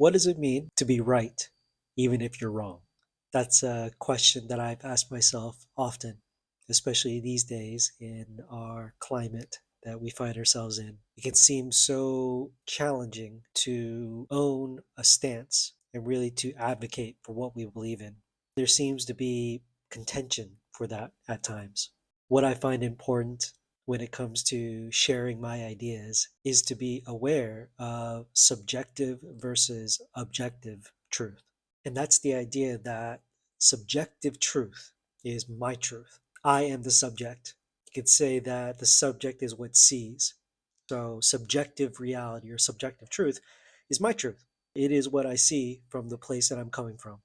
What does it mean to be right, even if you're wrong? That's a question that I've asked myself often, especially these days in our climate that we find ourselves in. It can seem so challenging to own a stance and really to advocate for what we believe in. There seems to be contention for that at times. What I find important when it comes to sharing my ideas is to be aware of subjective versus objective truth. And that's the idea that subjective truth is my truth. I am the subject. You could say that the subject is what sees. So, subjective reality or subjective truth is my truth. It is what I see from the place that I'm coming from.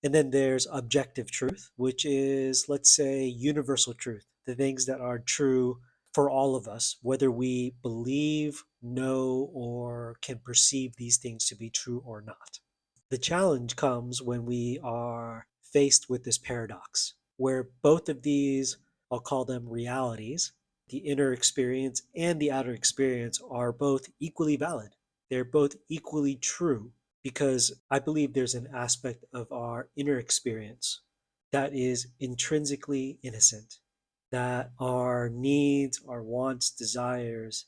And then there's objective truth, which is, let's say, universal truth, the things that are true for all of us, whether we believe, know, or can perceive these things to be true or not. The challenge comes when we are faced with this paradox, where both of these, I'll call them realities, the inner experience and the outer experience, are both equally valid. They're both equally true because I believe there's an aspect of our inner experience that is intrinsically innocent, that our needs, our wants, desires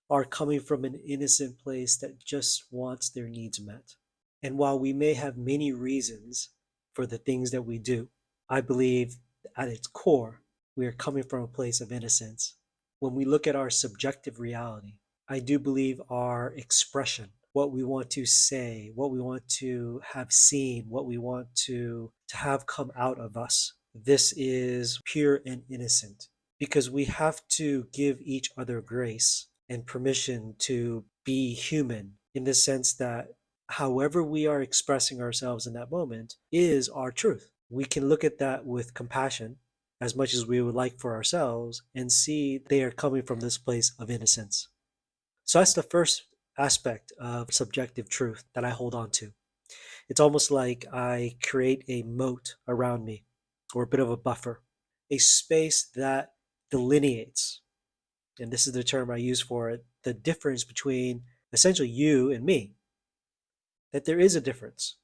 are coming from an innocent place that just wants their needs met. And while we may have many reasons for the things that we do, I believe at its core, we are coming from a place of innocence. When we look at our subjective reality, I do believe our expression, what we want to say, what we want to have seen, what we want to have come out of us, this is pure and innocent because we have to give each other grace and permission to be human in the sense that however we are expressing ourselves in that moment is our truth. We can look at that with compassion as much as we would like for ourselves and see they are coming from this place of innocence. So that's the first aspect of subjective truth that I hold on to. It's almost like I create a moat around me or a bit of a buffer, a space that delineates, and this is the term I use for it, the difference between essentially you and me, that there is a difference.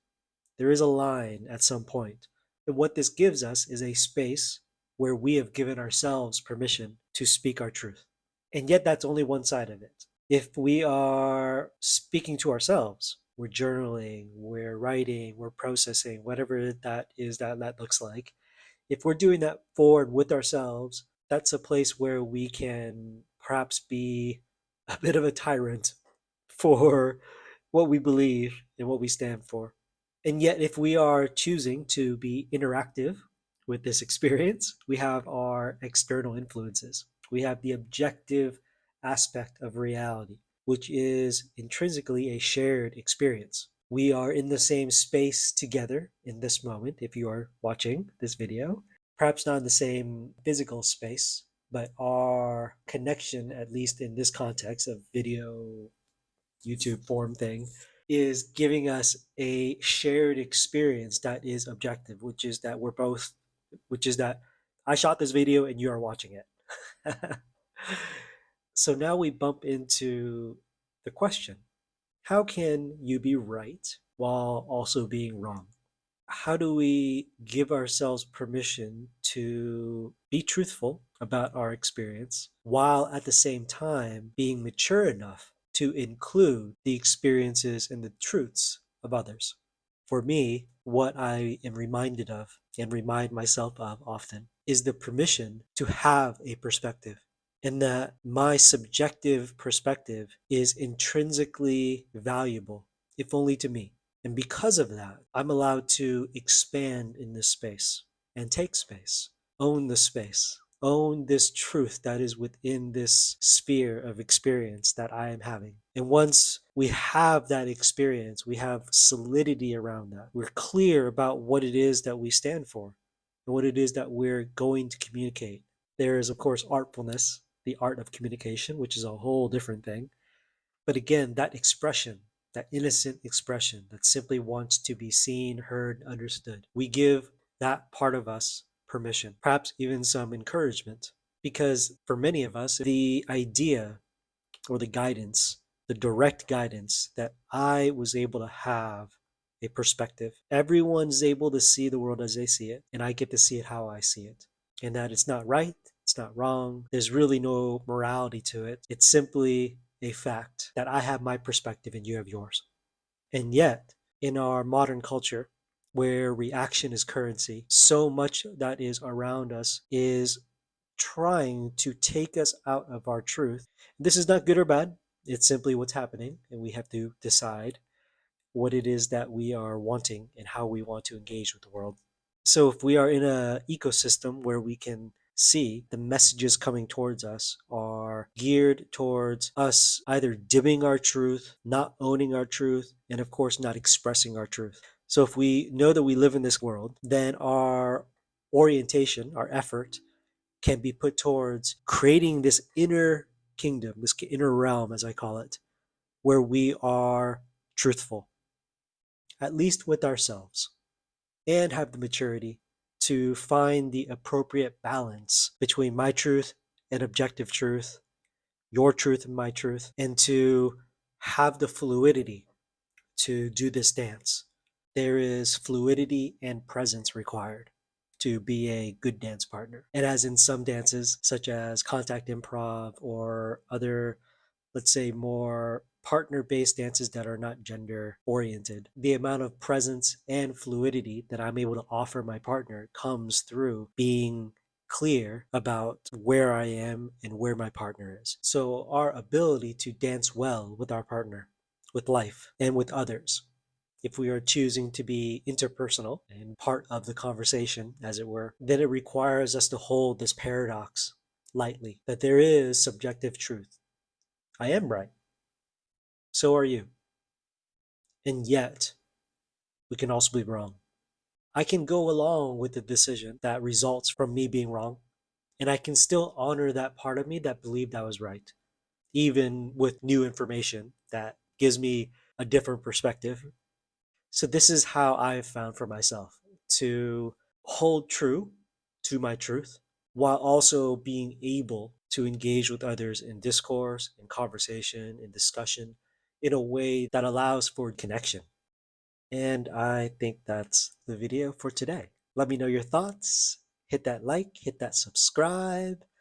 There is a line at some point. And what this gives us is a space where we have given ourselves permission to speak our truth. And yet, that's only one side of it. If we are speaking to ourselves, we're journaling, we're writing, we're processing, whatever that is that looks like. If we're doing that for and with ourselves, that's a place where we can perhaps be a bit of a tyrant for what we believe and what we stand for. And yet, if we are choosing to be interactive with this experience, we have our external influences. We have the objective aspect of reality, which is intrinsically a shared experience. We are in the same space together in this moment, if you are watching this video. Perhaps not in the same physical space, but our connection, at least in this context of video YouTube form thing, is giving us a shared experience that is objective, which is that I shot this video and you are watching it. So now we bump into the question, how can you be right while also being wrong? How do we give ourselves permission to be truthful about our experience while at the same time being mature enough to include the experiences and the truths of others? For me, what I am reminded of and remind myself of often is the permission to have a perspective, and that my subjective perspective is intrinsically valuable, if only to me. And because of that, I'm allowed to expand in this space and take space, own the space, own this truth that is within this sphere of experience that I am having. And once we have that experience, we have solidity around that. We're clear about what it is that we stand for and what it is that we're going to communicate. There is, of course, artfulness, the art of communication, which is a whole different thing. But again, that expression, that innocent expression that simply wants to be seen, heard, understood, we give that part of us permission, perhaps even some encouragement. Because for many of us, the idea or the guidance the direct guidance that I was able to have a perspective. Everyone's able to see the world as they see it, and I get to see it how I see it. And that it's not right, it's not wrong, there's really no morality to it. It's simply a fact that I have my perspective and you have yours. And yet, in our modern culture, where reaction is currency, so much that is around us is trying to take us out of our truth. This is not good or bad. It's simply what's happening, and we have to decide what it is that we are wanting and how we want to engage with the world. So if we are in an ecosystem where we can see the messages coming towards us are geared towards us either dimming our truth, not owning our truth, and of course not expressing our truth. So if we know that we live in this world, then our orientation, our effort can be put towards creating this inner kingdom, this inner realm, as I call it, where we are truthful, at least with ourselves, and have the maturity to find the appropriate balance between my truth and objective truth, your truth and my truth, and to have the fluidity to do this dance. There is fluidity and presence required to be a good dance partner. And as in some dances, such as contact improv or other, let's say, more partner based dances that are not gender oriented, the amount of presence and fluidity that I'm able to offer my partner comes through being clear about where I am and where my partner is. So, our ability to dance well with our partner, with life, and with others, if we are choosing to be interpersonal and part of the conversation, as it were, then it requires us to hold this paradox lightly that there is subjective truth. I am right. So are you. And yet, we can also be wrong. I can go along with the decision that results from me being wrong, and I can still honor that part of me that believed I was right, even with new information that gives me a different perspective. So, this is how I've found for myself to hold true to my truth while also being able to engage with others in discourse, in conversation, in discussion in a way that allows for connection. And I think that's the video for today. Let me know your thoughts. Hit that like, hit that subscribe.